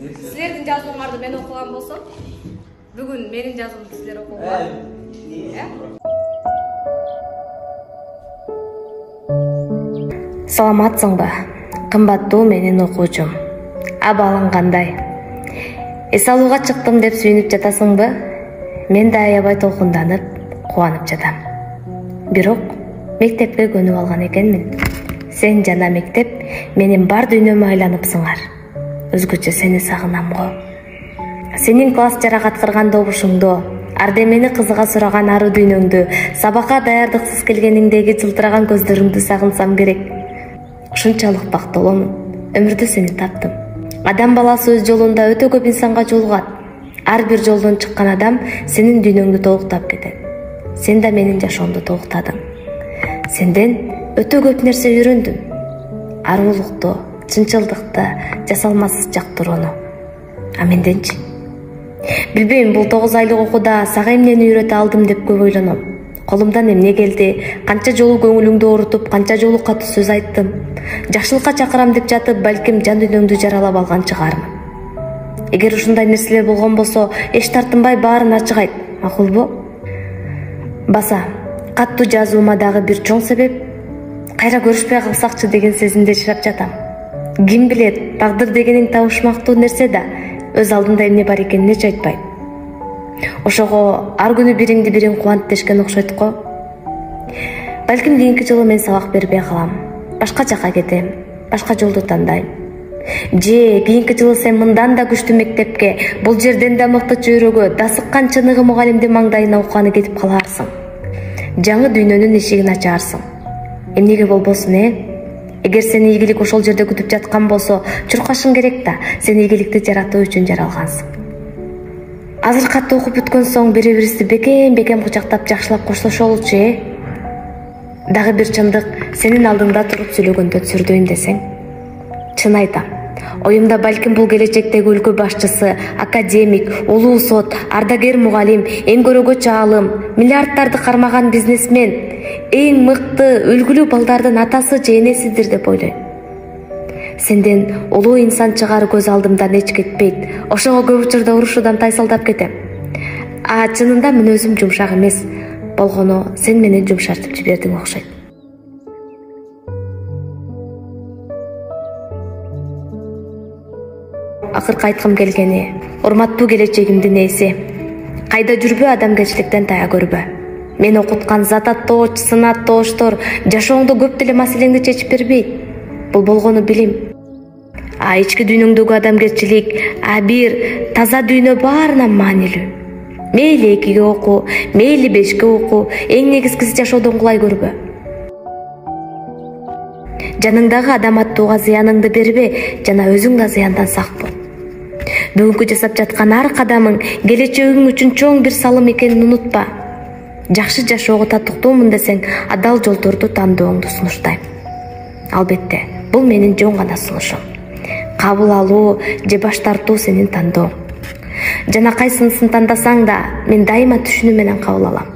Силердин жазууларыңарды мен окуган болсом, бүгүн менин жазуумду силер окугула. Саламатсыңбы, кымбаттуу менин окуучум. Абалың кандай? Эс алууга чыктым деп сүйүнүп жатасыңбы? Мен да аябай толкунданып, кубанып жатам. Бирок мектепке көнүп алган экенмин. Сен жана мектеп менин бар дүйнөмө айланыпсыңар. Өзгөчө сени сагынам го. Сенин класс жарагат кырган добушуңду, ардемени кызыга сураган ары дүйнөңдү, сабакка даярдыксыз келгениңдеги жылтыраган көздөрүңдү сагынсам керек. Ушунчалык бактылуумун. Өмүрдө сени таптым. Адам баласы өз жолунда өтө көп инсанга жолугат. Ар бир жолдон чыккан адам сенин дүйнөңдү толуктап кетет. Сен да менин жашоомду толуктадың. Сенден өтө көп нерсе үйрөндүм. Арулукту, чынчылдыкты, жасалмасыз жактырууну. А менденчи? Билбейм, бул 9 айлык окууда сага эмнени үйрөтө алдым деп көп ойлоном. Колумдан эмне келди, канча жолу көңүлүңдү оорутуп, канча жолу катуу сөз айттым. Жакшылыкка чакырам деп жатып, балким жан дүйнөңдү жаралап алган чыгармын. Эгер ушундай нерселер болгон болсо, эч тартынбай баарын ачык айт, макулбу? Баса, каттуу жазуума дагы бир чоң себеп кайра көрүшпөй калсакчы деген сезимде жашап жатам. Ким билет, тагдыр дегениң табышмактуу нерсе да өз алдында эмне бар экенин эч айтпайт. Ошого ар күнү бириңди бириң кубант дешкен окшойт го. Балким кийинки жылы мен сабак бербей калам. Башка жака кетем, башка жолду тандайм. Же кийинки жылы сен мындан да күчтүү мектепке, бул жерден да мыкты чөйрөгө, да сыккан чыныгы мугалимдин маңдайына окуганы кетип каларсың. Жаңы дүйнөнүн эшигин ачарсың. Эмнеге болбосун, Эгер сени ийгилик ошол жерде күтүп жаткан болсо, чуркашың керек да, сен ийгиликти жаратуу үчүн жаралгансың. Азыр катты окуп бүткөн соң бири-бирибизди бекем кучактап жакшылап коштошолучу, Дагы бир чындык, сенин алдыңда туруп сүйлөгөндө түсүрдөйм десең. Чын айтам. Оюмда балким бул келечектеги өлкө башчысы, академик, улуу сот, ардагер мугалим, эң көрөгө чаалым, миллиардтарды кармаган бизнесмен, эң мыкты, үлгүлүү балдардын атасы же энесидир деп ойлойм. Сенден улуу инсан чыгары көз алдымдан эч кетпейт. Ошого көп учурда урушуудан тайсалдап кетем. А чынында мен өзүм жумшак эмес. Болгону сен мени жумшартып жибердиң окшойт. Акыркы айткым келгени, урматтуу келечегимдин ээси. Кайда жүрбө, адамгерчиликтен тая көрбө. Мен окуткан зат аттооч, сын аттооштор жашооңдо көп деле маселеңди чечип бербейт. Бул болгону билим. А ички дүйнөңдөгү адамгерчилик, бир таза дүйнө баарынан маанилүү. Мейли 2-ге оку, мейли 5-ке оку, эң негизгиси жашоодон кулай көрбө. Жаныңдагы адам аттууга зыяныңды бербе, жана өзүң да зыяндан сак бол. Бүгүнкү жасап жаткан ар кадамың келечегиң үчүн чоң бир салым экенин унутпа. Жакшы жашоого татыктуумун десең, адал жолдорду тандооңду сунуштайм. Албетте, бул менин жөн гана сунушум. Кабыл алуу же баш тартуу сенин тандооң. Жана кайсынысын тандасаң да, мен дайыма түшүнүү менен кабыл алам.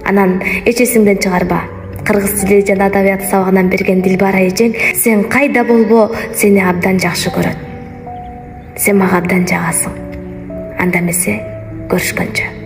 Анан эч эсиңден чыгарба. Кыргыз тили жана адабияты сабагынан берген Дилбара эжең сен кайда болбо, сени абдан жакшы көрөт. Сен мага абдан жагасың. Анда эмесе, көрүшкөнчө.